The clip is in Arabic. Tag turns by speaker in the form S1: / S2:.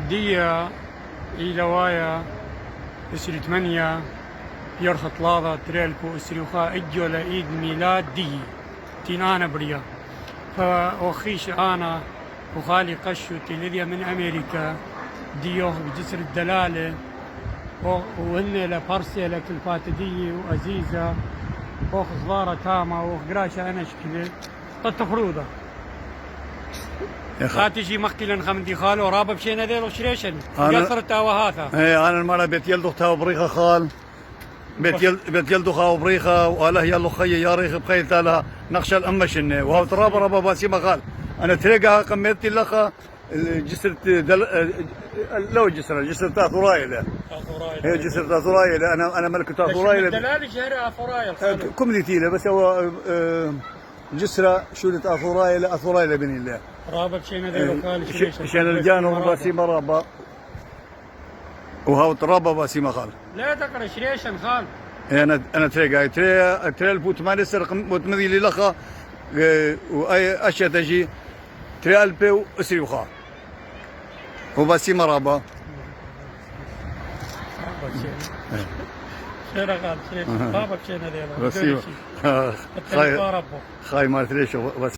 S1: دية إيلوايا اسري 8 بيور خطلاضة تريلكو اسري وخا اجو لعيد ميلاد دي تين انا بريا فوخيش انا وخالي قشو تيليديا من امريكا ديو بجسر الدلالة وهن لبارسيا لكل فاتدية وعزيزة وخ صغارة تامة وخ قراشة انا شكله تفروضة خاتجي مقتلا خمدي خالو رابب شينا ديل وشريشن قصرت وهاثا
S2: انا المرة بيت يلدو تاو بريخة خال بيت يلدو خاو بريخة وله يلو خي يا ريخ بخيل تالا نقش الأمشن وهو تراب ربا باسي مخال انا تلقاها قميت لخا جسر لو جسر تاثورايله هي جسر تاثورايله انا ملك تاثورايله
S1: دلالي شهر اثورايل
S2: كم ديتيله بس هو جسرة شو اثورايله بني الله
S1: رابط شينا ذي وخالي
S2: شان الجانو باسيمة رابا وهاو ترابا باسيمة خال
S1: لا تقرا شريشن خال
S2: انا تري البوت ما نسر متمذي لي لخا واي اشياء تجي تري البي اسري وخا وباسيمة رابا
S1: شينا خال شريشن رابط شينا ذي
S2: باسيمة خاي ما تريش